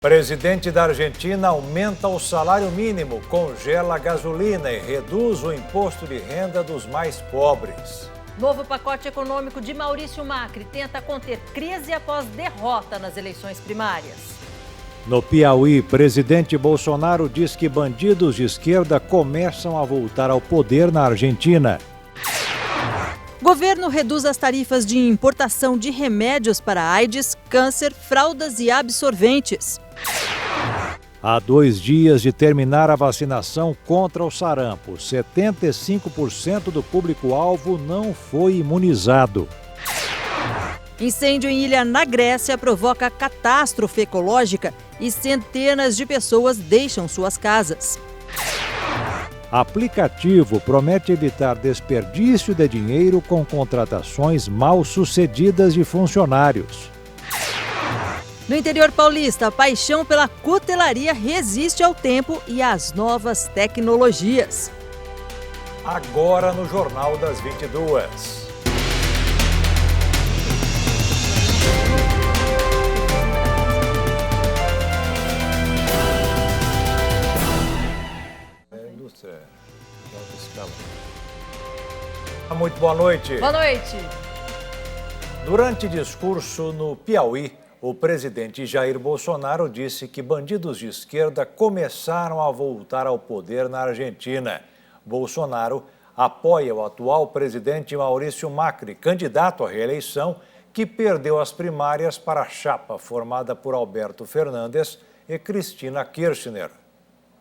Presidente da Argentina aumenta o salário mínimo, congela a gasolina e reduz o imposto de renda dos mais pobres. Novo pacote econômico de Maurício Macri tenta conter crise após derrota nas eleições primárias. No Piauí, presidente Bolsonaro diz que bandidos de esquerda começam a voltar ao poder na Argentina. Governo reduz as tarifas de importação de remédios para AIDS, câncer, fraldas e absorventes. Há 2 dias de terminar a vacinação contra o sarampo, 75% do público-alvo não foi imunizado. Incêndio em ilha na Grécia provoca catástrofe ecológica e centenas de pessoas deixam suas casas. Aplicativo promete evitar desperdício de dinheiro com contratações mal sucedidas de funcionários. No interior paulista, a paixão pela cutelaria resiste ao tempo e às novas tecnologias. Agora no Jornal das 22. Muito boa noite. Boa noite. Durante discurso no Piauí, o presidente Jair Bolsonaro disse que bandidos de esquerda começaram a voltar ao poder na Argentina. Bolsonaro apoia o atual presidente Maurício Macri, candidato à reeleição, que perdeu as primárias para a chapa formada por Alberto Fernandes e Cristina Kirchner.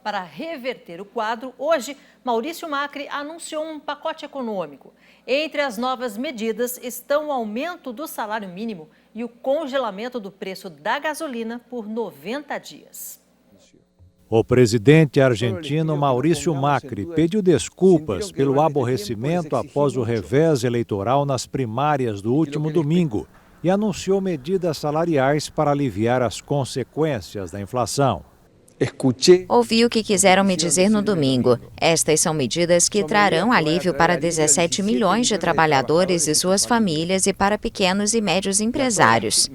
Para reverter o quadro, hoje, Maurício Macri anunciou um pacote econômico. Entre as novas medidas estão o aumento do salário mínimo e o congelamento do preço da gasolina por 90 dias. O presidente argentino Maurício Macri pediu desculpas pelo aborrecimento após o revés eleitoral nas primárias do último domingo e anunciou medidas salariais para aliviar as consequências da inflação. Ouvi o que quiseram me dizer no domingo. Estas são medidas que trarão alívio para 17 milhões de trabalhadores e suas famílias e para pequenos e médios empresários.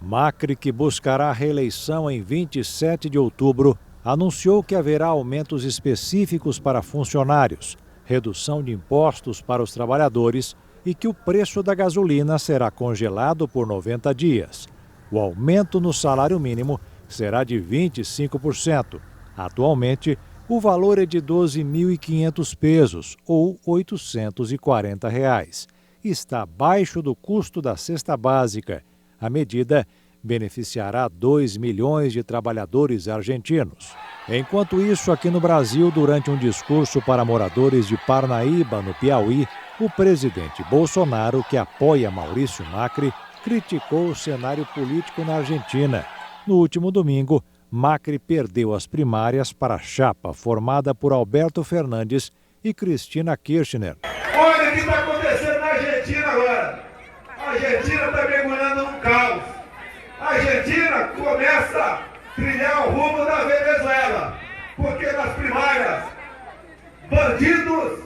Macri, que buscará a reeleição em 27 de outubro, anunciou que haverá aumentos específicos para funcionários, redução de impostos para os trabalhadores e que o preço da gasolina será congelado por 90 dias. O aumento no salário mínimo será de 25%. Atualmente, o valor é de R$ 12.500 pesos, ou R$ 840. Está abaixo do custo da cesta básica. A medida beneficiará 2 milhões de trabalhadores argentinos. Enquanto isso, aqui no Brasil, durante um discurso para moradores de Parnaíba, no Piauí, o presidente Bolsonaro, que apoia Maurício Macri, criticou o cenário político na Argentina. No último domingo, Macri perdeu as primárias para a chapa formada por Alberto Fernandes e Cristina Kirchner. Olha o que está acontecendo na Argentina agora. A Argentina está mergulhando num caos. A Argentina começa a trilhar o rumo da Venezuela. Porque nas primárias, bandidos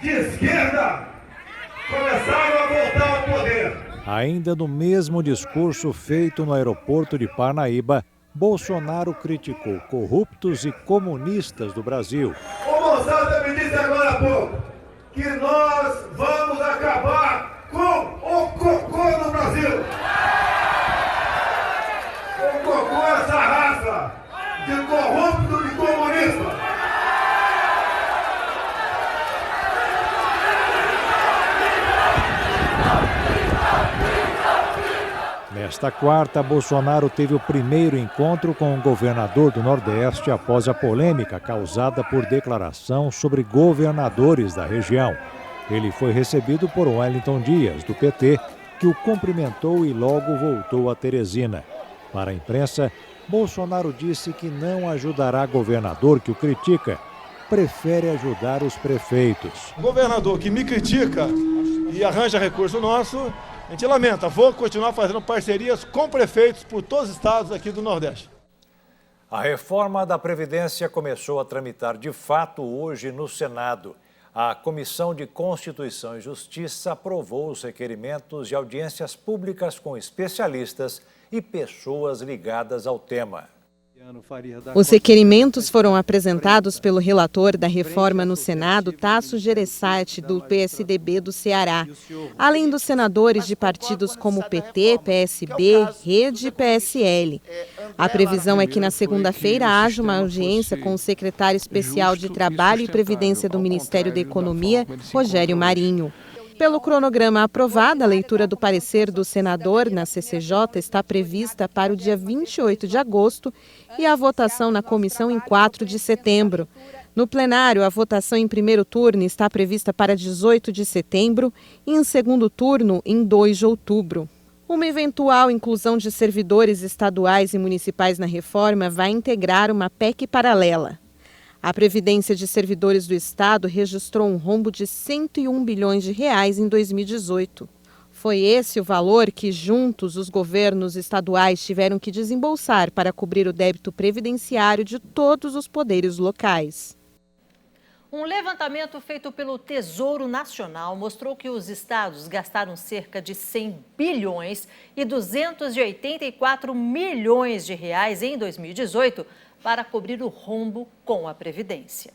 de esquerda começaram a voltar ao poder. Ainda no mesmo discurso feito no aeroporto de Parnaíba, Bolsonaro criticou corruptos e comunistas do Brasil. O Mossad me disse agora há pouco que nós vamos acabar com o cocô no Brasil. O cocô é essa raça de corrupto e comunista. Nesta quarta, Bolsonaro teve o primeiro encontro com o governador do Nordeste após a polêmica causada por declaração sobre governadores da região. Ele foi recebido por Wellington Dias, do PT, que o cumprimentou e logo voltou a Teresina. Para a imprensa, Bolsonaro disse que não ajudará governador que o critica, prefere ajudar os prefeitos. O governador que me critica e arranja recurso nosso, a gente lamenta, vou continuar fazendo parcerias com prefeitos por todos os estados aqui do Nordeste. A reforma da Previdência começou a tramitar de fato hoje no Senado. A Comissão de Constituição e Justiça aprovou os requerimentos de audiências públicas com especialistas e pessoas ligadas ao tema. Os requerimentos foram apresentados pelo relator da reforma no Senado, Tasso Gereissati, do PSDB do Ceará, além dos senadores de partidos como PT, PSB, Rede e PSL. A previsão é que na segunda-feira haja uma audiência com o secretário especial de Trabalho e Previdência do Ministério da Economia, Rogério Marinho. Pelo cronograma aprovado, a leitura do parecer do senador na CCJ está prevista para o dia 28 de agosto e a votação na comissão em 4 de setembro. No plenário, a votação em primeiro turno está prevista para 18 de setembro e em segundo turno em 2 de outubro. Uma eventual inclusão de servidores estaduais e municipais na reforma vai integrar uma PEC paralela. A Previdência de Servidores do Estado registrou um rombo de 101 bilhões de reais em 2018. Foi esse o valor que, juntos, os governos estaduais tiveram que desembolsar para cobrir o débito previdenciário de todos os poderes locais. Um levantamento feito pelo Tesouro Nacional mostrou que os estados gastaram cerca de 100 bilhões e 284 milhões de reais em 2018 para cobrir o rombo com a Previdência.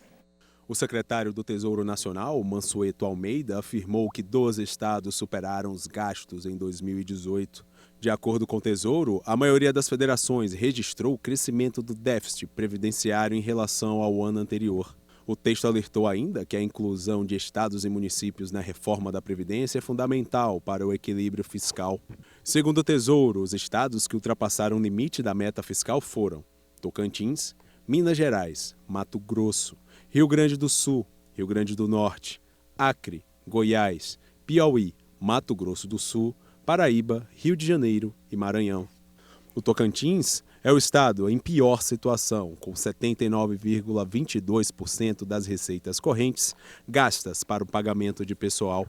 O secretário do Tesouro Nacional, Mansueto Almeida, afirmou que 12 estados superaram os gastos em 2018. De acordo com o Tesouro, a maioria das federações registrou o crescimento do déficit previdenciário em relação ao ano anterior. O texto alertou ainda que a inclusão de estados e municípios na reforma da Previdência é fundamental para o equilíbrio fiscal. Segundo o Tesouro, os estados que ultrapassaram o limite da meta fiscal foram Tocantins, Minas Gerais, Mato Grosso, Rio Grande do Sul, Rio Grande do Norte, Acre, Goiás, Piauí, Mato Grosso do Sul, Paraíba, Rio de Janeiro e Maranhão. O Tocantins é o estado em pior situação, com 79,22% das receitas correntes gastas para o pagamento de pessoal.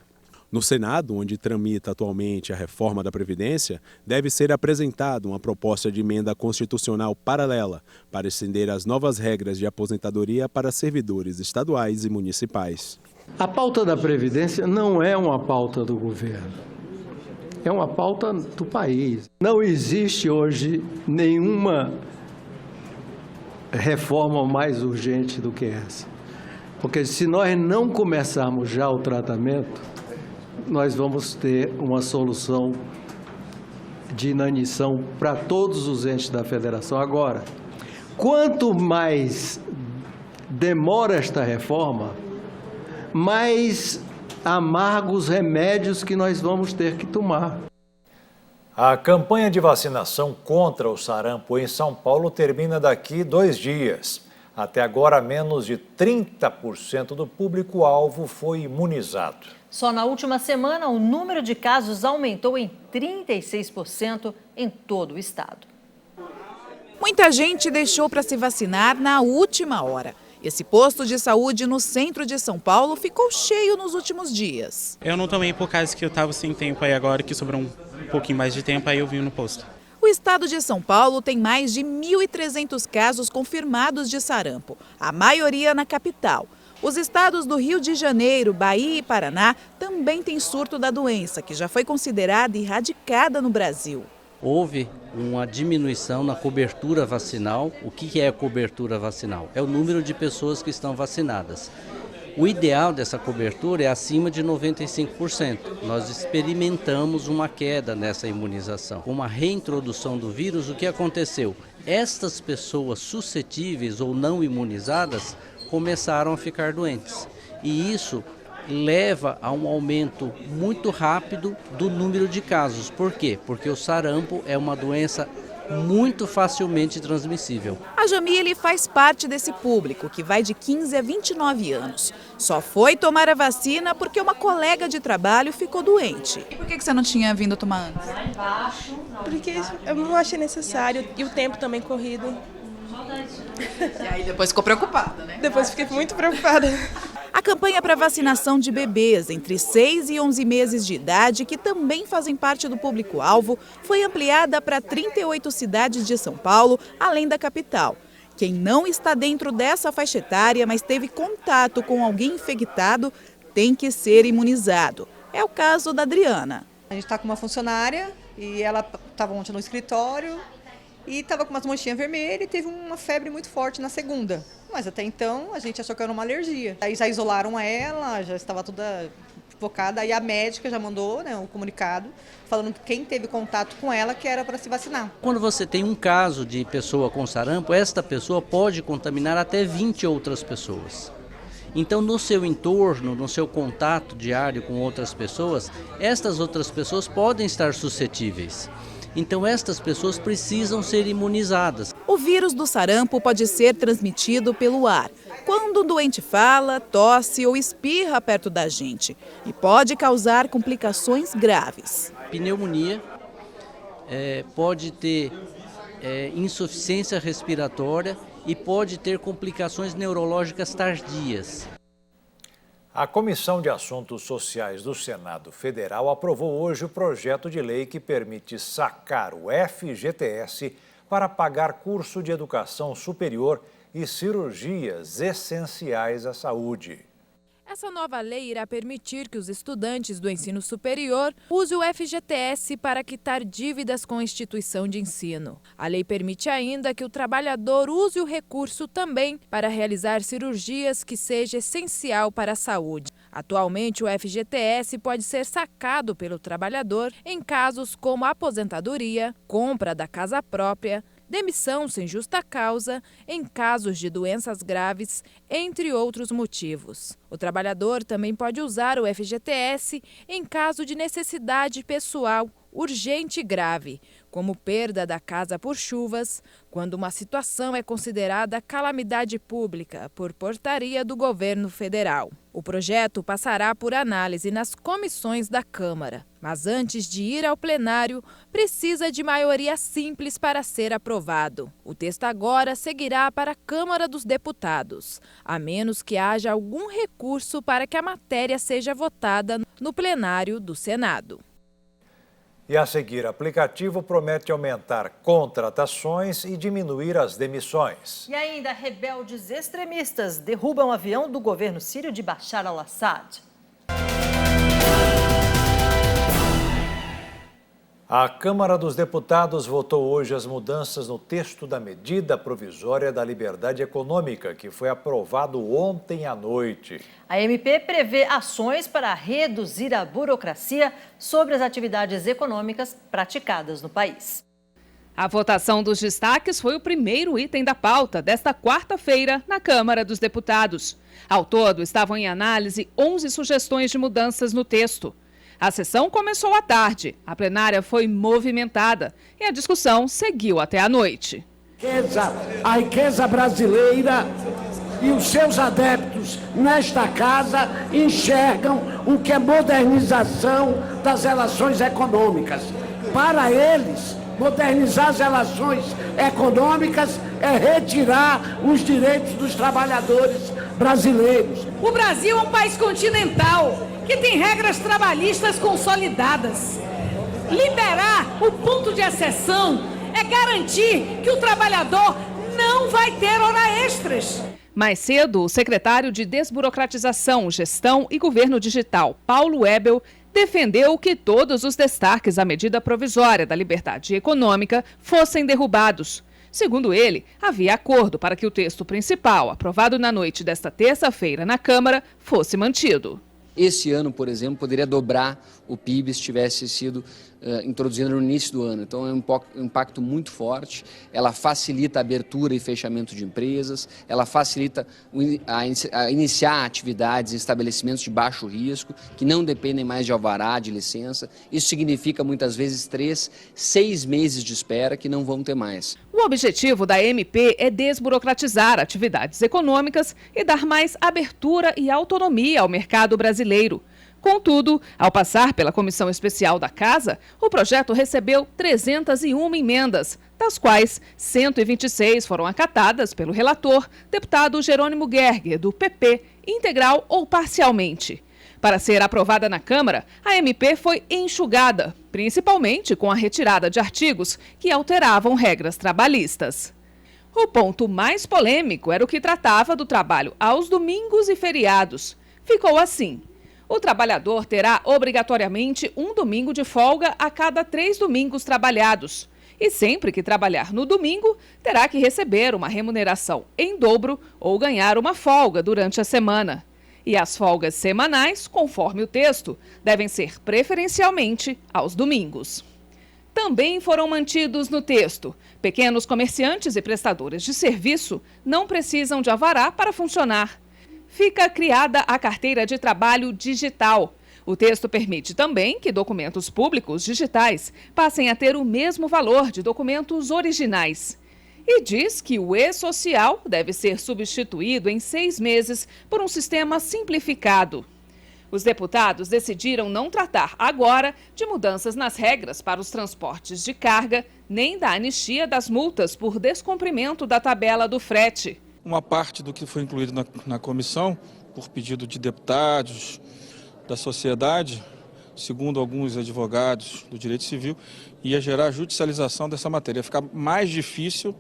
No Senado, onde tramita atualmente a reforma da Previdência, deve ser apresentada uma proposta de emenda constitucional paralela para estender as novas regras de aposentadoria para servidores estaduais e municipais. A pauta da Previdência não é uma pauta do governo, é uma pauta do país. Não existe hoje nenhuma reforma mais urgente do que essa, porque se nós não começarmos já o tratamento, nós vamos ter uma solução de inanição para todos os entes da federação. Agora, quanto mais demora esta reforma, mais amargos remédios que nós vamos ter que tomar. A campanha de vacinação contra o sarampo em São Paulo termina daqui 2 dias. Até agora, menos de 30% do público-alvo foi imunizado. Só na última semana, o número de casos aumentou em 36% em todo o estado. Muita gente deixou para se vacinar na última hora. Esse posto de saúde no centro de São Paulo ficou cheio nos últimos dias. Eu não tomei por causa que eu estava sem tempo, aí agora que sobrou um pouquinho mais de tempo, aí eu vim no posto. O estado de São Paulo tem mais de 1.300 casos confirmados de sarampo, a maioria na capital. Os estados do Rio de Janeiro, Bahia e Paraná também têm surto da doença, que já foi considerada erradicada no Brasil. Houve uma diminuição na cobertura vacinal. O que é a cobertura vacinal? É o número de pessoas que estão vacinadas. O ideal dessa cobertura é acima de 95%. Nós experimentamos uma queda nessa imunização. Com uma reintrodução do vírus, o que aconteceu? Estas pessoas suscetíveis ou não imunizadas começaram a ficar doentes. E isso leva a um aumento muito rápido do número de casos. Por quê? Porque o sarampo é uma doença muito facilmente transmissível. A Jamile faz parte desse público, que vai de 15 a 29 anos. Só foi tomar a vacina porque uma colega de trabalho ficou doente. E por que você não tinha vindo tomar antes? Porque eu não achei necessário e o tempo também corrido. E aí depois ficou preocupada, né? Depois fiquei muito preocupada. A campanha para vacinação de bebês entre 6 e 11 meses de idade, que também fazem parte do público-alvo, foi ampliada para 38 cidades de São Paulo, além da capital. Quem não está dentro dessa faixa etária, mas teve contato com alguém infectado, tem que ser imunizado. É o caso da Adriana. A gente está com uma funcionária e ela estava ontem no escritório e estava com umas manchinhas vermelhas e teve uma febre muito forte na segunda. Mas até então a gente achou que era uma alergia. Aí já isolaram ela, já estava toda focada. Aí a médica já mandou, né, um comunicado falando que quem teve contato com ela que era para se vacinar. Quando você tem um caso de pessoa com sarampo, esta pessoa pode contaminar até 20 outras pessoas. Então, no seu entorno, no seu contato diário com outras pessoas, estas outras pessoas podem estar suscetíveis. Então, estas pessoas precisam ser imunizadas. O vírus do sarampo pode ser transmitido pelo ar, quando o doente fala, tosse ou espirra perto da gente, e pode causar complicações graves. Pneumonia, pode ter insuficiência respiratória e pode ter complicações neurológicas tardias. A Comissão de Assuntos Sociais do Senado Federal aprovou hoje o projeto de lei que permite sacar o FGTS para pagar curso de educação superior e cirurgias essenciais à saúde. Essa nova lei irá permitir que os estudantes do ensino superior usem o FGTS para quitar dívidas com a instituição de ensino. A lei permite ainda que o trabalhador use o recurso também para realizar cirurgias que seja essencial para a saúde. Atualmente, o FGTS pode ser sacado pelo trabalhador em casos como aposentadoria, compra da casa própria, demissão sem justa causa, em casos de doenças graves, entre outros motivos. O trabalhador também pode usar o FGTS em caso de necessidade pessoal urgente e grave, como perda da casa por chuvas, quando uma situação é considerada calamidade pública por portaria do governo federal. O projeto passará por análise nas comissões da Câmara, mas antes de ir ao plenário, precisa de maioria simples para ser aprovado. O texto agora seguirá para a Câmara dos Deputados, a menos que haja algum recurso para que a matéria seja votada no plenário do Senado. E a seguir, o aplicativo promete aumentar contratações e diminuir as demissões. E ainda, rebeldes extremistas derrubam o avião do governo sírio de Bashar al-Assad. A Câmara dos Deputados votou hoje as mudanças no texto da medida provisória da liberdade econômica, que foi aprovado ontem à noite. A MP prevê ações para reduzir a burocracia sobre as atividades econômicas praticadas no país. A votação dos destaques foi o primeiro item da pauta desta quarta-feira na Câmara dos Deputados. Ao todo, estavam em análise 11 sugestões de mudanças no texto. A sessão começou à tarde, a plenária foi movimentada e a discussão seguiu até a noite. A riqueza brasileira e os seus adeptos nesta casa enxergam o que é modernização das relações econômicas. Para eles, modernizar as relações econômicas é retirar os direitos dos trabalhadores brasileiros. O Brasil é um país continental que tem regras trabalhistas consolidadas. Liberar o ponto de exceção é garantir que o trabalhador não vai ter hora extras. Mais cedo, o secretário de Desburocratização, Gestão e Governo Digital, Paulo Ebel, defendeu que todos os destaques à medida provisória da liberdade econômica fossem derrubados. Segundo ele, havia acordo para que o texto principal, aprovado na noite desta terça-feira na Câmara, fosse mantido. Esse ano, por exemplo, poderia dobrar o PIB se tivesse sido introduzido no início do ano. Então é um impacto muito forte, ela facilita a abertura e fechamento de empresas, ela facilita a iniciar atividades em estabelecimentos de baixo risco, que não dependem mais de alvará, de licença. Isso significa muitas vezes 3, 6 meses de espera que não vão ter mais. O objetivo da MP é desburocratizar atividades econômicas e dar mais abertura e autonomia ao mercado brasileiro. Contudo, ao passar pela Comissão Especial da Casa, o projeto recebeu 301 emendas, das quais 126 foram acatadas pelo relator, deputado Jerônimo Gerger, do PP, integral ou parcialmente. Para ser aprovada na Câmara, a MP foi enxugada, principalmente com a retirada de artigos que alteravam regras trabalhistas. O ponto mais polêmico era o que tratava do trabalho aos domingos e feriados. Ficou assim: o trabalhador terá obrigatoriamente um domingo de folga a cada 3 domingos trabalhados. E sempre que trabalhar no domingo, terá que receber uma remuneração em dobro ou ganhar uma folga durante a semana. E as folgas semanais, conforme o texto, devem ser preferencialmente aos domingos. Também foram mantidos no texto: pequenos comerciantes e prestadores de serviço não precisam de alvará para funcionar. Fica criada a carteira de trabalho digital. O texto permite também que documentos públicos digitais passem a ter o mesmo valor de documentos originais. E diz que o e-social deve ser substituído em 6 meses por um sistema simplificado. Os deputados decidiram não tratar agora de mudanças nas regras para os transportes de carga, nem da anistia das multas por descumprimento da tabela do frete. Uma parte do que foi incluído na comissão, por pedido de deputados, da sociedade, segundo alguns advogados do direito civil, ia gerar judicialização dessa matéria, ia ficar mais difícil,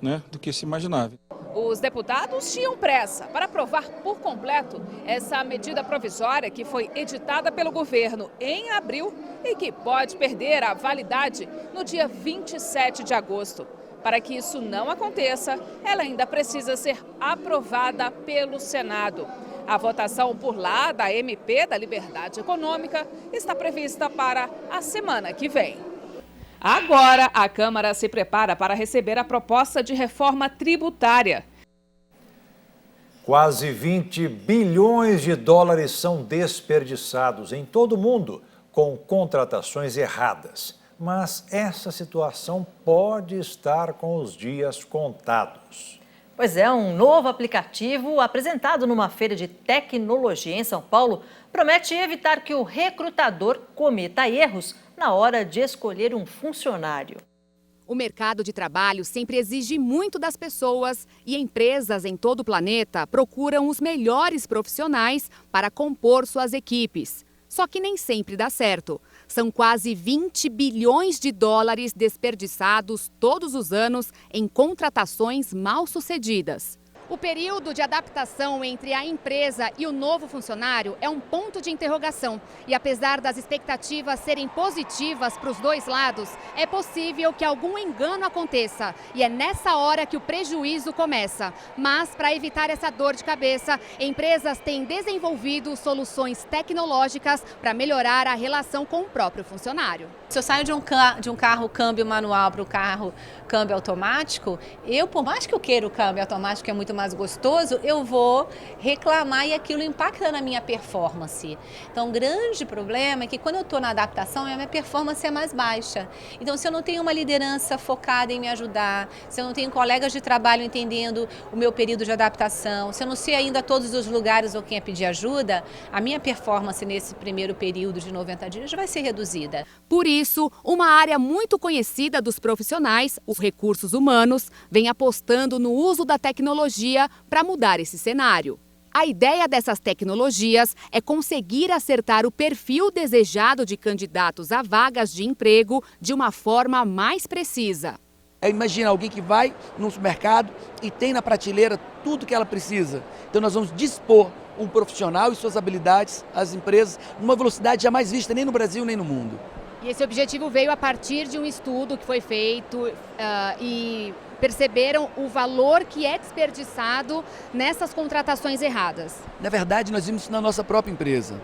né, do que se imaginava. Os deputados tinham pressa para aprovar por completo essa medida provisória que foi editada pelo governo em abril e que pode perder a validade no dia 27 de agosto. Para que isso não aconteça, ela ainda precisa ser aprovada pelo Senado. A votação por lá da MP da Liberdade Econômica está prevista para a semana que vem. Agora, a Câmara se prepara para receber a proposta de reforma tributária. Quase 20 bilhões de dólares são desperdiçados em todo o mundo com contratações erradas. Mas essa situação pode estar com os dias contados. Pois é, um novo aplicativo apresentado numa feira de tecnologia em São Paulo promete evitar que o recrutador cometa erros na hora de escolher um funcionário. O mercado de trabalho sempre exige muito das pessoas e empresas em todo o planeta procuram os melhores profissionais para compor suas equipes. Só que nem sempre dá certo. São quase 20 bilhões de dólares desperdiçados todos os anos em contratações mal sucedidas. O período de adaptação entre a empresa e o novo funcionário é um ponto de interrogação. E apesar das expectativas serem positivas para os dois lados, é possível que algum engano aconteça. E é nessa hora que o prejuízo começa. Mas, para evitar essa dor de cabeça, empresas têm desenvolvido soluções tecnológicas para melhorar a relação com o próprio funcionário. Se eu saio de um carro câmbio manual para o carro câmbio automático, por mais que eu queira o câmbio automático, que é muito mais gostoso, eu vou reclamar e aquilo impacta na minha performance. Então, o grande problema é que quando eu estou na adaptação, a minha performance é mais baixa. Então, se eu não tenho uma liderança focada em me ajudar, se eu não tenho colegas de trabalho entendendo o meu período de adaptação, se eu não sei ainda todos os lugares ou quem é pedir ajuda, a minha performance nesse primeiro período de 90 dias vai ser reduzida. Por isso, uma área muito conhecida dos profissionais, os recursos humanos, vem apostando no uso da tecnologia para mudar esse cenário. A ideia dessas tecnologias é conseguir acertar o perfil desejado de candidatos a vagas de emprego de uma forma mais precisa. Imagina alguém que vai no supermercado e tem na prateleira tudo que ela precisa. Então nós vamos dispor um profissional e suas habilidades às empresas numa velocidade jamais vista nem no Brasil nem no mundo. E esse objetivo veio a partir de um estudo que foi feito e perceberam o valor que é desperdiçado nessas contratações erradas. Na verdade, nós vimos isso na nossa própria empresa.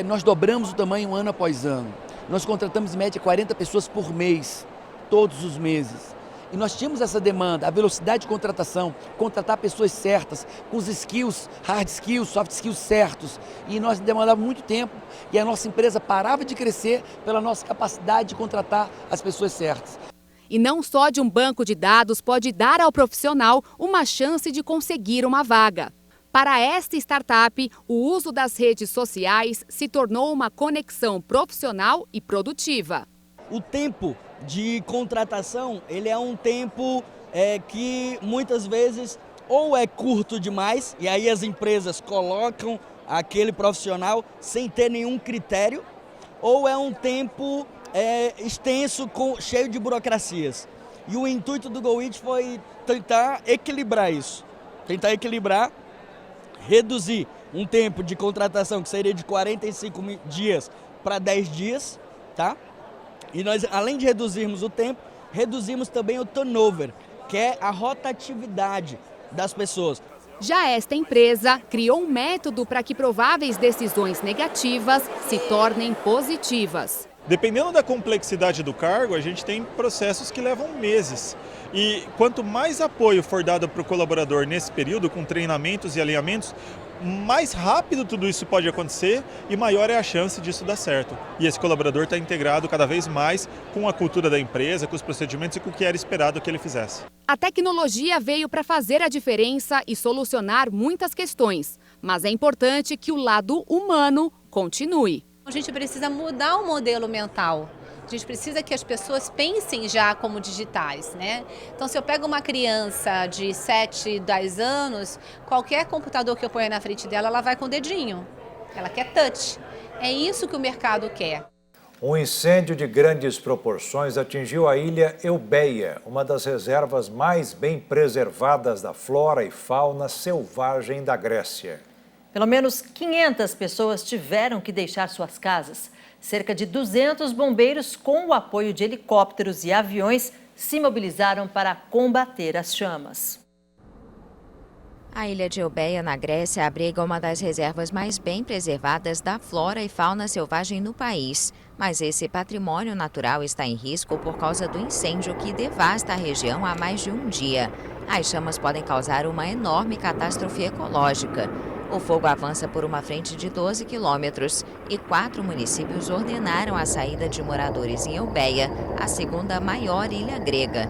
Nós dobramos o tamanho ano após ano. Nós contratamos em média 40 pessoas por mês, todos os meses. E nós tínhamos essa demanda, a velocidade de contratação, contratar pessoas certas, com os skills, hard skills, soft skills certos. E nós demandávamos muito tempo e a nossa empresa parava de crescer pela nossa capacidade de contratar as pessoas certas. E não só de um banco de dados pode dar ao profissional uma chance de conseguir uma vaga. Para esta startup, o uso das redes sociais se tornou uma conexão profissional e produtiva. O tempo de contratação, ele é um tempo que muitas vezes ou é curto demais, e aí as empresas colocam aquele profissional sem ter nenhum critério, ou é um tempo extenso, cheio de burocracias. E o intuito do GoIT foi tentar equilibrar isso. Tentar equilibrar, reduzir um tempo de contratação que seria de 45 dias para 10 dias, tá? E nós, além de reduzirmos o tempo, reduzimos também o turnover, que é a rotatividade das pessoas. Já esta empresa criou um método para que prováveis decisões negativas se tornem positivas. Dependendo da complexidade do cargo, a gente tem processos que levam meses. E quanto mais apoio for dado para o colaborador nesse período, com treinamentos e alinhamentos, mais rápido tudo isso pode acontecer e maior é a chance disso dar certo. E esse colaborador está integrado cada vez mais com a cultura da empresa, com os procedimentos e com o que era esperado que ele fizesse. A tecnologia veio para fazer a diferença e solucionar muitas questões, mas é importante que o lado humano continue. A gente precisa mudar o modelo mental. A gente precisa que as pessoas pensem já como digitais, né? Então, se eu pego uma criança de 7, 10 anos, qualquer computador que eu ponha na frente dela, ela vai com o dedinho. Ela quer touch. É isso que o mercado quer. Um incêndio de grandes proporções atingiu a ilha Eubéia, uma das reservas mais bem preservadas da flora e fauna selvagem da Grécia. Pelo menos 500 pessoas tiveram que deixar suas casas. Cerca de 200 bombeiros, com o apoio de helicópteros e aviões, se mobilizaram para combater as chamas. A ilha de Eubéia, na Grécia, abriga uma das reservas mais bem preservadas da flora e fauna selvagem no país. Mas esse patrimônio natural está em risco por causa do incêndio que devasta a região há mais de um dia. As chamas podem causar uma enorme catástrofe ecológica. O fogo avança por uma frente de 12 quilômetros e 4 municípios ordenaram a saída de moradores em Eubéia, a segunda maior ilha grega.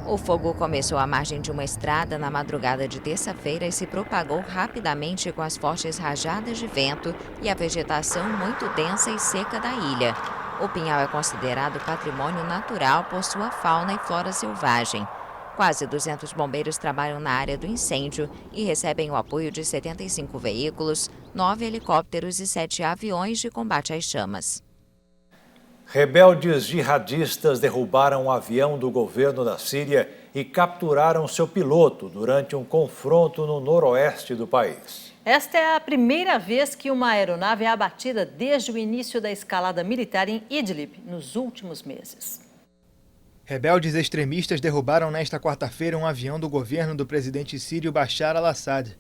O fogo começou à margem de uma estrada na madrugada de terça-feira e se propagou rapidamente com as fortes rajadas de vento e a vegetação muito densa e seca da ilha. O pinhal é considerado patrimônio natural por sua fauna e flora selvagem. Quase 200 bombeiros trabalham na área do incêndio e recebem o apoio de 75 veículos, 9 helicópteros e 7 aviões de combate às chamas. Rebeldes jihadistas derrubaram um avião do governo da Síria e capturaram seu piloto durante um confronto no noroeste do país. Esta é a primeira vez que uma aeronave é abatida desde o início da escalada militar em Idlib, nos últimos meses. Rebeldes extremistas derrubaram nesta quarta-feira um avião do governo do presidente sírio Bashar al-Assad.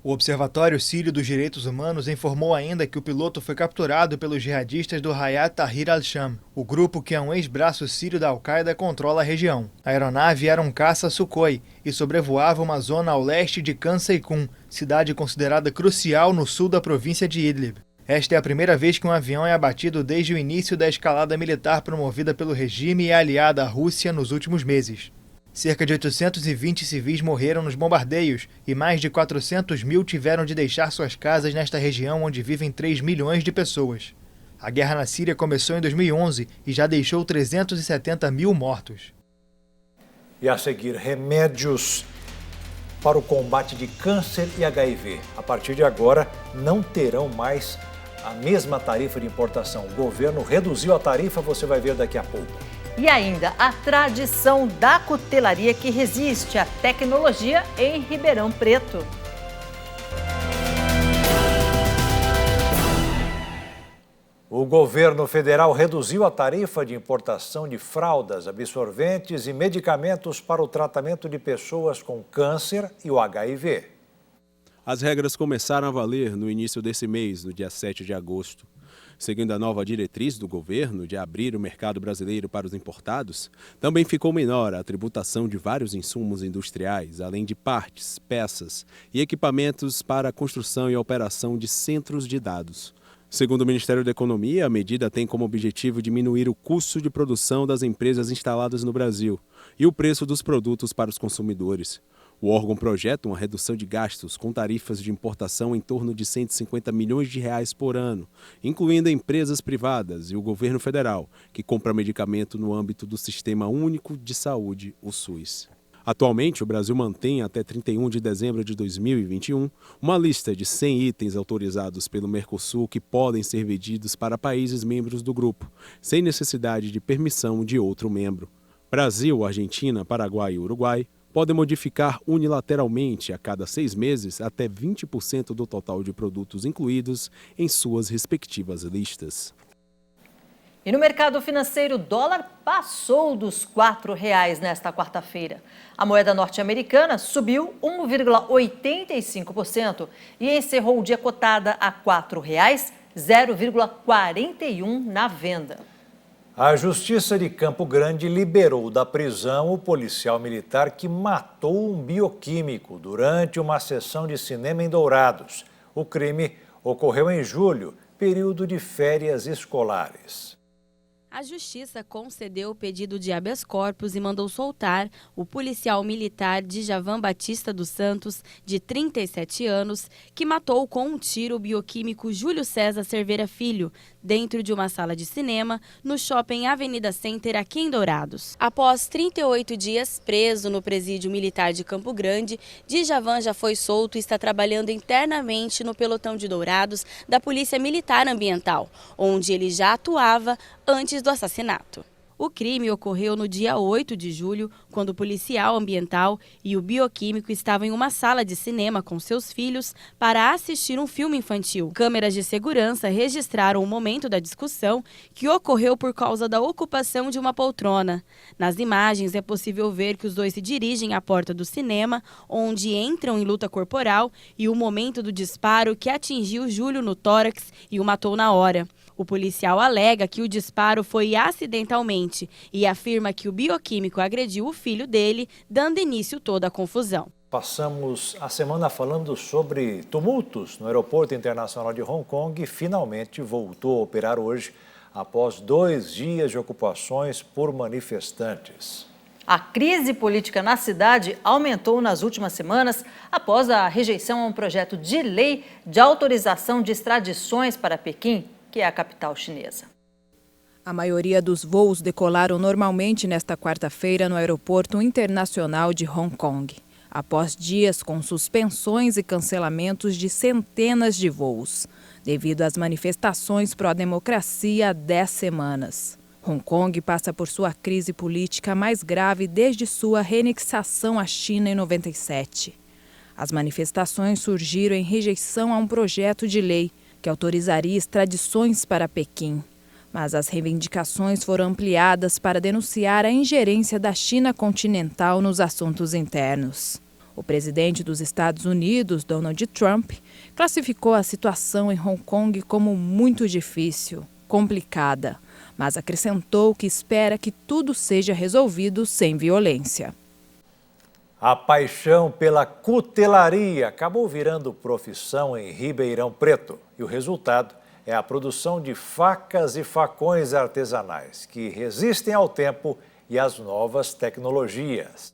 O Observatório Sírio dos Direitos Humanos informou ainda que o piloto foi capturado pelos jihadistas do Hayat Tahrir al-Sham, o grupo que é um ex-braço sírio da Al-Qaeda controla a região. A aeronave era um caça Sukhoi e sobrevoava uma zona ao leste de Khan Sheikhoun, cidade considerada crucial no sul da província de Idlib. Esta é a primeira vez que um avião é abatido desde o início da escalada militar promovida pelo regime e aliada à Rússia nos últimos meses. Cerca de 820 civis morreram nos bombardeios e mais de 400 mil tiveram de deixar suas casas nesta região onde vivem 3 milhões de pessoas. A guerra na Síria começou em 2011 e já deixou 370 mil mortos. E a seguir, remédios para o combate de câncer e HIV. A partir de agora, não terão mais a mesma tarifa de importação. O governo reduziu a tarifa, você vai ver daqui a pouco. E ainda a tradição da cutelaria que resiste à tecnologia em Ribeirão Preto. O governo federal reduziu a tarifa de importação de fraldas, absorventes e medicamentos para o tratamento de pessoas com câncer e o HIV. As regras começaram a valer no início desse mês, no dia 7 de agosto. Seguindo a nova diretriz do governo de abrir o mercado brasileiro para os importados, também ficou menor a tributação de vários insumos industriais, além de partes, peças e equipamentos para a construção e operação de centros de dados. Segundo o Ministério da Economia, a medida tem como objetivo diminuir o custo de produção das empresas instaladas no Brasil e o preço dos produtos para os consumidores. O órgão projeta uma redução de gastos com tarifas de importação em torno de 150 milhões de reais por ano, incluindo empresas privadas e o governo federal, que compra medicamento no âmbito do Sistema Único de Saúde, o SUS. Atualmente, o Brasil mantém até 31 de dezembro de 2021 uma lista de 100 itens autorizados pelo Mercosul que podem ser vendidos para países membros do grupo, sem necessidade de permissão de outro membro. Brasil, Argentina, Paraguai e Uruguai podem modificar unilateralmente a cada 6 meses até 20% do total de produtos incluídos em suas respectivas listas. E no mercado financeiro, o dólar passou dos R$ 4,00 nesta quarta-feira. A moeda norte-americana subiu 1,85% e encerrou o dia cotada a R$ 4,00, 0,41 na venda. A Justiça de Campo Grande liberou da prisão o policial militar que matou um bioquímico durante uma sessão de cinema em Dourados. O crime ocorreu em julho, período de férias escolares. A Justiça concedeu o pedido de habeas corpus e mandou soltar o policial militar Djavan Batista dos Santos, de 37 anos, que matou com um tiro o bioquímico Júlio César Cerveira Filho, dentro de uma sala de cinema no shopping Avenida Center, aqui em Dourados. Após 38 dias preso no presídio militar de Campo Grande, Djavan já foi solto e está trabalhando internamente no pelotão de Dourados da Polícia Militar Ambiental, onde ele já atuava antes do assassinato. O crime ocorreu no dia 8 de julho, quando o policial ambiental e o bioquímico estavam em uma sala de cinema com seus filhos para assistir um filme infantil. Câmeras de segurança registraram o momento da discussão, que ocorreu por causa da ocupação de uma poltrona. Nas imagens é possível ver que os dois se dirigem à porta do cinema, onde entram em luta corporal, e o momento do disparo que atingiu Júlio no tórax e o matou na hora. O policial alega que o disparo foi acidentalmente e afirma que o bioquímico agrediu o filho dele, dando início toda a confusão. Passamos a semana falando sobre tumultos no Aeroporto Internacional de Hong Kong e finalmente voltou a operar hoje, após 2 dias de ocupações por manifestantes. A crise política na cidade aumentou nas últimas semanas após a rejeição a um projeto de lei de autorização de extradições para Pequim, que é a capital chinesa. A maioria dos voos decolaram normalmente nesta quarta-feira no Aeroporto Internacional de Hong Kong, após dias com suspensões e cancelamentos de centenas de voos, devido às manifestações pró-democracia há 10 semanas. Hong Kong passa por sua crise política mais grave desde sua reanexação à China em 97. As manifestações surgiram em rejeição a um projeto de lei que autorizaria extradições para Pequim. Mas as reivindicações foram ampliadas para denunciar a ingerência da China continental nos assuntos internos. O presidente dos Estados Unidos, Donald Trump, classificou a situação em Hong Kong como muito difícil, complicada, mas acrescentou que espera que tudo seja resolvido sem violência. A paixão pela cutelaria acabou virando profissão em Ribeirão Preto e o resultado é a produção de facas e facões artesanais que resistem ao tempo e às novas tecnologias.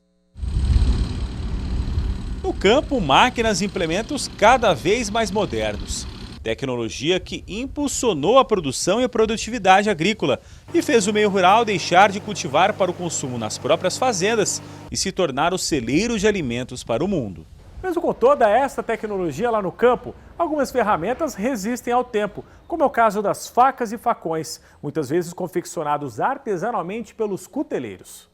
No campo, máquinas e implementos cada vez mais modernos. Tecnologia que impulsionou a produção e a produtividade agrícola e fez o meio rural deixar de cultivar para o consumo nas próprias fazendas e se tornar o celeiro de alimentos para o mundo. Mesmo com toda esta tecnologia lá no campo, algumas ferramentas resistem ao tempo, como é o caso das facas e facões, muitas vezes confeccionados artesanalmente pelos cuteleiros.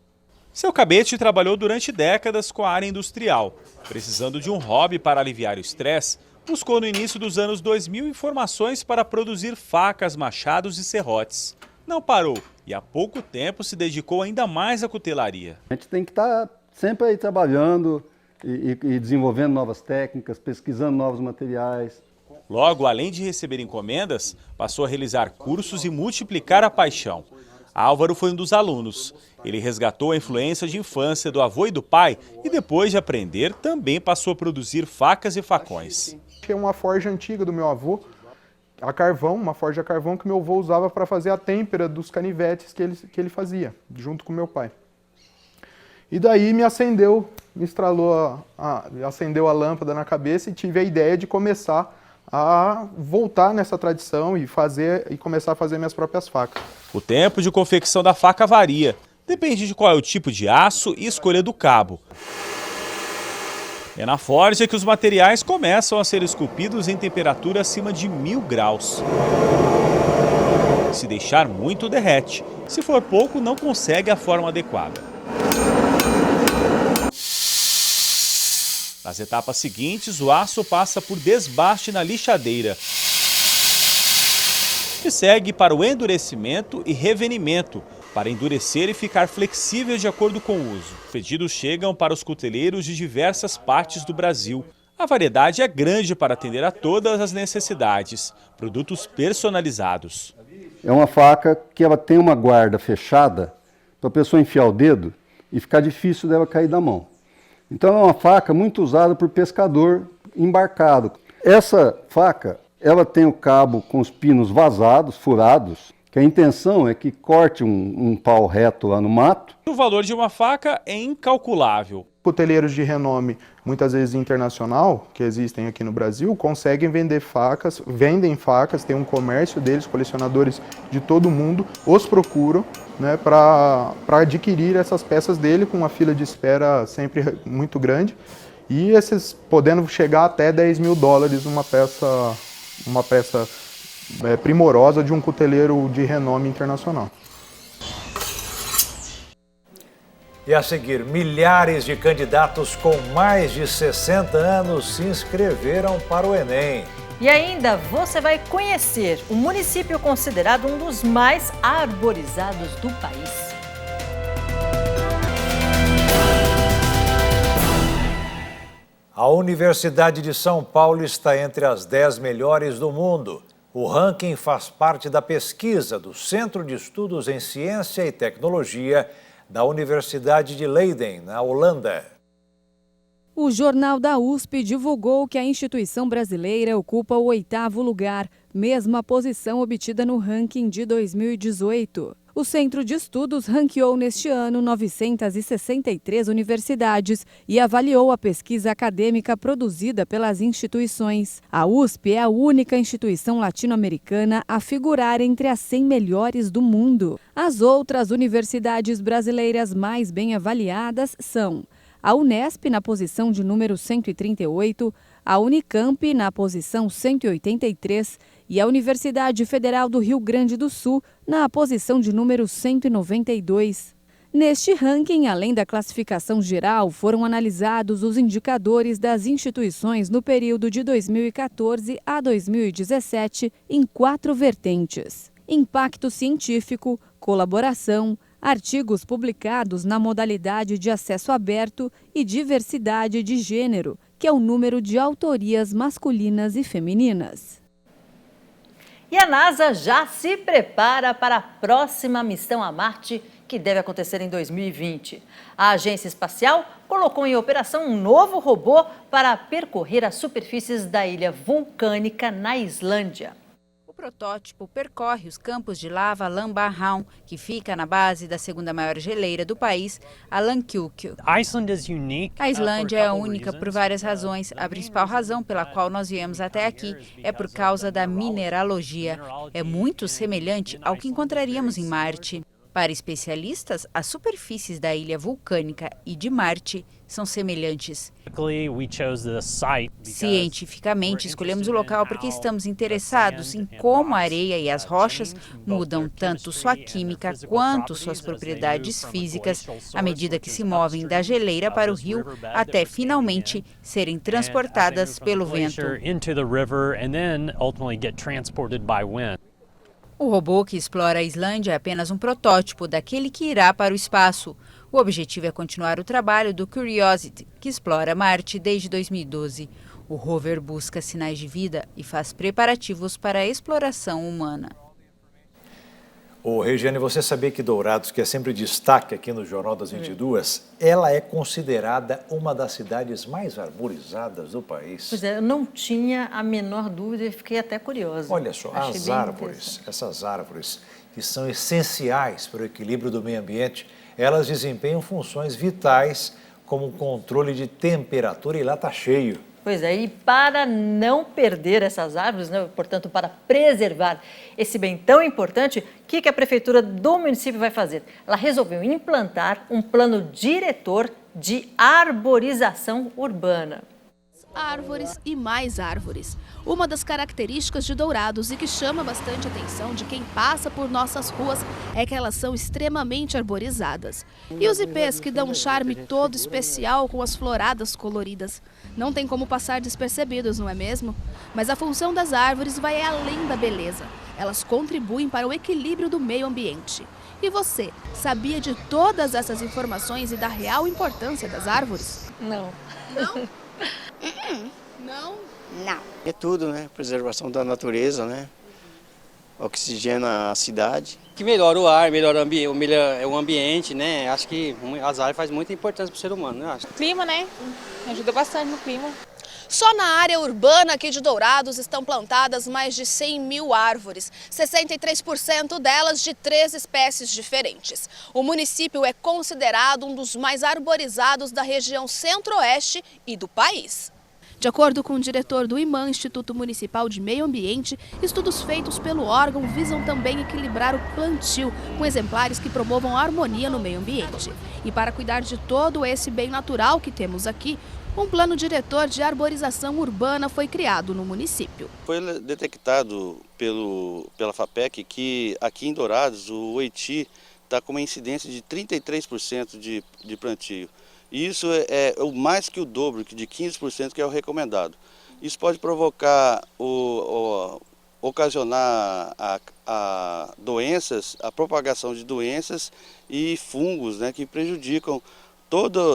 Seu Cabete trabalhou durante décadas com a área industrial. Precisando de um hobby para aliviar o estresse, buscou no início dos anos 2000 informações para produzir facas, machados e serrotes. Não parou e há pouco tempo se dedicou ainda mais à cutelaria. A gente tem que estar sempre aí trabalhando e desenvolvendo novas técnicas, pesquisando novos materiais. Logo, além de receber encomendas, passou a realizar cursos e multiplicar a paixão. Álvaro foi um dos alunos. Ele resgatou a influência de infância do avô e do pai e depois de aprender também passou a produzir facas e facões. É uma forja antiga do meu avô, a carvão, uma forja a carvão que meu avô usava para fazer a têmpera dos canivetes que ele fazia, junto com meu pai. E daí me acendeu, me estralou, acendeu a lâmpada na cabeça e tive a ideia de começar a voltar nessa tradição e começar a fazer minhas próprias facas. O tempo de confecção da faca varia, depende de qual é o tipo de aço e escolha do cabo. É na forja que os materiais começam a ser esculpidos em temperatura acima de 1000 graus. Se deixar muito, derrete. Se for pouco, não consegue a forma adequada. Nas etapas seguintes, o aço passa por desbaste na lixadeira e segue para o endurecimento e revenimento, para endurecer e ficar flexível de acordo com o uso. Pedidos chegam para os cuteleiros de diversas partes do Brasil. A variedade é grande para atender a todas as necessidades. Produtos personalizados. É uma faca que ela tem uma guarda fechada para a pessoa enfiar o dedo e ficar difícil dela cair da mão. Então é uma faca muito usada por pescador embarcado. Essa faca, ela tem o cabo com os pinos vazados, furados, que a intenção é que corte um pau reto lá no mato. O valor de uma faca é incalculável. Cuteleiros de renome, muitas vezes internacional, que existem aqui no Brasil, conseguem vender facas, vendem facas, tem um comércio deles, colecionadores de todo mundo os procuram, né, para adquirir essas peças dele, com uma fila de espera sempre muito grande, e esses podendo chegar até $10 mil uma peça primorosa de um cuteleiro de renome internacional. E a seguir, milhares de candidatos com mais de 60 anos se inscreveram para o Enem. E ainda você vai conhecer o município considerado um dos mais arborizados do país. A Universidade de São Paulo está entre as 10 melhores do mundo. O ranking faz parte da pesquisa do Centro de Estudos em Ciência e Tecnologia da Universidade de Leiden, na Holanda. O Jornal da USP divulgou que a instituição brasileira ocupa o 8º lugar, mesma posição obtida no ranking de 2018. O Centro de Estudos ranqueou neste ano 963 universidades e avaliou a pesquisa acadêmica produzida pelas instituições. A USP é a única instituição latino-americana a figurar entre as 100 melhores do mundo. As outras universidades brasileiras mais bem avaliadas são a Unesp na posição de número 138, a Unicamp na posição 183 e a Universidade Federal do Rio Grande do Sul na posição de número 192. Neste ranking, além da classificação geral, foram analisados os indicadores das instituições no período de 2014 a 2017 em 4 vertentes: impacto científico, colaboração, artigos publicados na modalidade de acesso aberto e diversidade de gênero, que é o número de autorias masculinas e femininas. E a NASA já se prepara para a próxima missão a Marte, que deve acontecer em 2020. A agência espacial colocou em operação um novo robô para percorrer as superfícies da ilha vulcânica na Islândia. O protótipo percorre os campos de lava Lambahan, que fica na base da segunda maior geleira do país, a Langkjøkul. A Islândia é única por várias razões. A principal razão pela qual nós viemos até aqui é por causa da mineralogia. É muito semelhante ao que encontraríamos em Marte. Para especialistas, as superfícies da ilha vulcânica e de Marte são semelhantes. Cientificamente, escolhemos o local porque estamos interessados em como a areia e as rochas mudam tanto sua química quanto suas propriedades físicas à medida que se movem da geleira para o rio até finalmente serem transportadas pelo vento. O robô que explora a Islândia é apenas um protótipo daquele que irá para o espaço. O objetivo é continuar o trabalho do Curiosity, que explora Marte desde 2012. O rover busca sinais de vida e faz preparativos para a exploração humana. Ô, Regiane, você sabia que Dourados, que é sempre destaque aqui no Jornal das 22, ela é considerada uma das cidades mais arborizadas do país? Pois é, eu não tinha a menor dúvida e fiquei até curiosa. Olha só, essas árvores que são essenciais para o equilíbrio do meio ambiente, elas desempenham funções vitais como o controle de temperatura e lá está cheio. Pois é, e para não perder essas árvores, né, portanto, para preservar esse bem tão importante, o que a Prefeitura do município vai fazer? Ela resolveu implantar um plano diretor de arborização urbana. árvores e mais árvores. Uma das características de Dourados e que chama bastante atenção de quem passa por nossas ruas é que elas são extremamente arborizadas. E os ipês que dão um charme todo especial com as floradas coloridas. Não tem como passar despercebidos, não é mesmo? Mas a função das árvores vai além da beleza. Elas contribuem para o equilíbrio do meio ambiente. E você, sabia de todas essas informações e da real importância das árvores? Não. Não? Não? Não. É tudo, né? Preservação da natureza, né? Oxigena a cidade. Que melhora o ar, melhora o ambiente, né? Acho que as árvores fazem muita importância para o ser humano, né? Clima, né? Ajuda bastante no clima. Só na área urbana aqui de Dourados estão plantadas mais de 100 mil árvores, 63% delas de 3 espécies diferentes. O município é considerado um dos mais arborizados da região centro-oeste e do país. De acordo com o diretor do IMAM, Instituto Municipal de Meio Ambiente, estudos feitos pelo órgão visam também equilibrar o plantio com exemplares que promovam a harmonia no meio ambiente. E para cuidar de todo esse bem natural que temos aqui, um plano diretor de arborização urbana foi criado no município. Foi detectado pela FAPEC que aqui em Dourados o Oiti está com uma incidência de 33% de plantio. Isso é mais que o dobro, de 15%, que é o recomendado. Isso pode provocar, ocasionar a doenças, a propagação de doenças e fungos, né, que prejudicam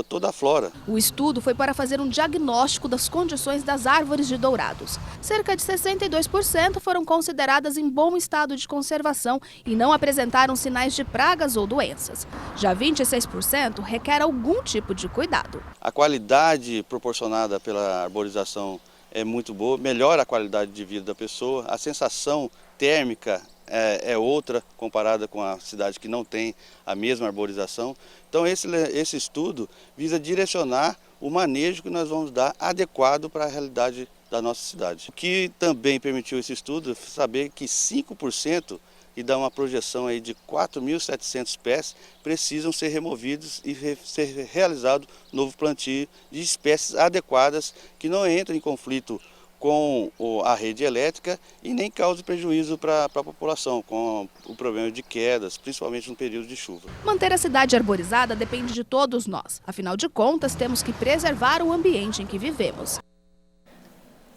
toda a flora. O estudo foi para fazer um diagnóstico das condições das árvores de Dourados. Cerca de 62% foram consideradas em bom estado de conservação e não apresentaram sinais de pragas ou doenças. Já 26% requer algum tipo de cuidado. A qualidade proporcionada pela arborização é muito boa, melhora a qualidade de vida da pessoa, a sensação térmica é outra comparada com a cidade que não tem a mesma arborização. Então esse estudo visa direcionar o manejo que nós vamos dar adequado para a realidade da nossa cidade. O que também permitiu esse estudo é saber que 5%, e dá uma projeção aí de 4.700 pés, precisam ser removidos e ser realizado novo plantio de espécies adequadas que não entrem em conflito com a rede elétrica e nem cause prejuízo para a população, com o problema de quedas, principalmente no período de chuva. Manter a cidade arborizada depende de todos nós. Afinal de contas, temos que preservar o ambiente em que vivemos.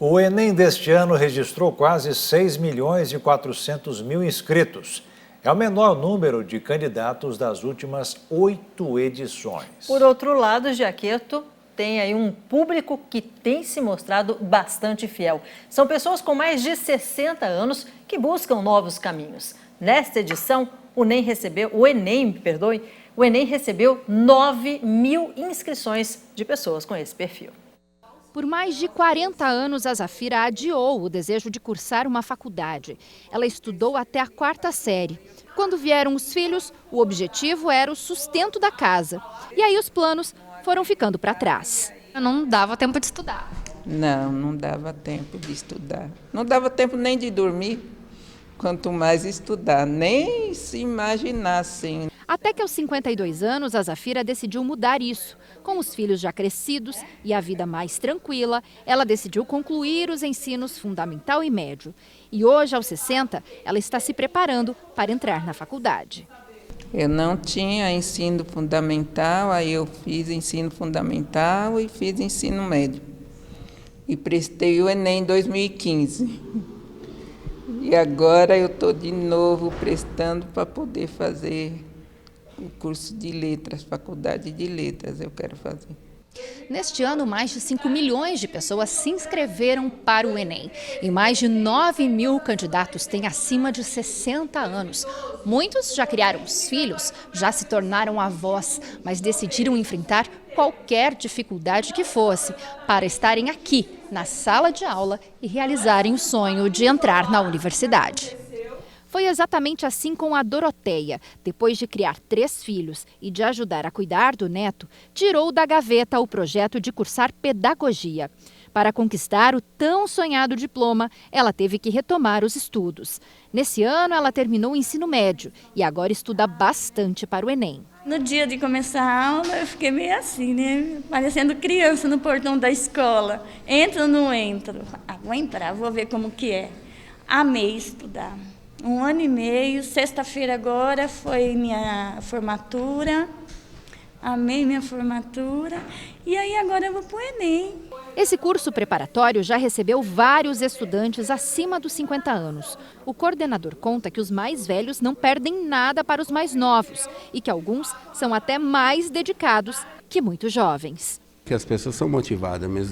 O Enem deste ano registrou quase 6.400.000 inscritos. É o menor número de candidatos das últimas 8 edições. Por outro lado, Jaqueto, tem aí um público que tem se mostrado bastante fiel. São pessoas com mais de 60 anos que buscam novos caminhos. Nesta edição, o Enem recebeu 9.000 inscrições de pessoas com esse perfil. Por mais de 40 anos, a Zafira adiou o desejo de cursar uma faculdade. Ela estudou até a 4ª série. Quando vieram os filhos, o objetivo era o sustento da casa. E aí os planos foram ficando para trás. Não dava tempo de estudar. Não dava tempo de estudar. Não dava tempo nem de dormir, quanto mais estudar, nem se imaginar assim. Até que aos 52 anos, a Zafira decidiu mudar isso. Com os filhos já crescidos e a vida mais tranquila, ela decidiu concluir os ensinos fundamental e médio. E hoje, aos 60, ela está se preparando para entrar na faculdade. Eu não tinha ensino fundamental, aí eu fiz ensino fundamental e fiz ensino médio. E prestei o Enem em 2015. E agora eu estou de novo prestando para poder fazer o curso de letras, faculdade de letras eu quero fazer. Neste ano, mais de 5 milhões de pessoas se inscreveram para o Enem. E mais de 9.000 candidatos têm acima de 60 anos. Muitos já criaram os filhos, já se tornaram avós, mas decidiram enfrentar qualquer dificuldade que fosse para estarem aqui, na sala de aula, e realizarem o sonho de entrar na universidade. Foi exatamente assim com a Doroteia. Depois de criar 3 filhos e de ajudar a cuidar do neto, tirou da gaveta o projeto de cursar pedagogia. Para conquistar o tão sonhado diploma, ela teve que retomar os estudos. Nesse ano, ela terminou o ensino médio e agora estuda bastante para o Enem. No dia de começar a aula, eu fiquei meio assim, né? Parecendo criança no portão da escola. Entro ou não entro? Vou entrar, vou ver como que é. Amei estudar. 1 ano e meio, sexta-feira agora foi minha formatura. Amei minha formatura. E aí agora eu vou pro Enem. Esse curso preparatório já recebeu vários estudantes acima dos 50 anos. O coordenador conta que os mais velhos não perdem nada para os mais novos e que alguns são até mais dedicados que muitos jovens. Que as pessoas são motivadas, mas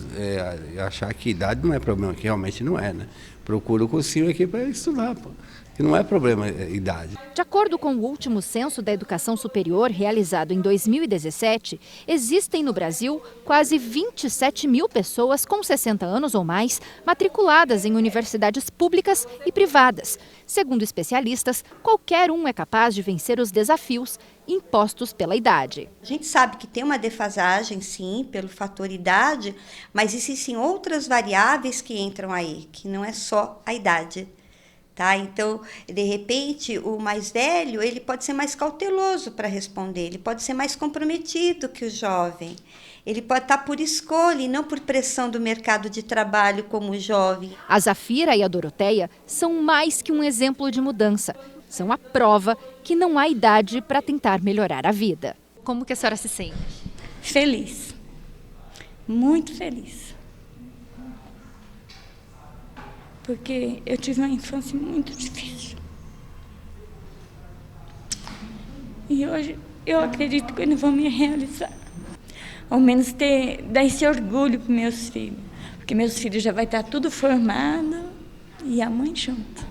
achar que idade não é problema, que realmente não é, né? Procura o cursinho aqui para estudar, pô. Que não é problema idade. De acordo com o último censo da educação superior, realizado em 2017, existem no Brasil quase 27 mil pessoas com 60 anos ou mais matriculadas em universidades públicas e privadas. Segundo especialistas, qualquer um é capaz de vencer os desafios impostos pela idade. A gente sabe que tem uma defasagem, sim, pelo fator idade, mas existem outras variáveis que entram aí, que não é só a idade. Tá? Então, de repente, o mais velho ele pode ser mais cauteloso para responder, ele pode ser mais comprometido que o jovem. Ele pode estar por escolha e não por pressão do mercado de trabalho como o jovem. A Zafira e a Doroteia são mais que um exemplo de mudança. São a prova que não há idade para tentar melhorar a vida. Como que a senhora se sente? Feliz. Muito feliz. Porque eu tive uma infância muito difícil. E hoje eu acredito que eu vou me realizar. Ao menos dar esse orgulho para meus filhos. Porque meus filhos já vão estar tudo formado e a mãe junto.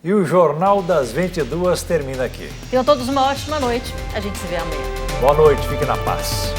E o Jornal das 22 termina aqui. Tenham todos uma ótima noite. A gente se vê amanhã. Boa noite, fique na paz.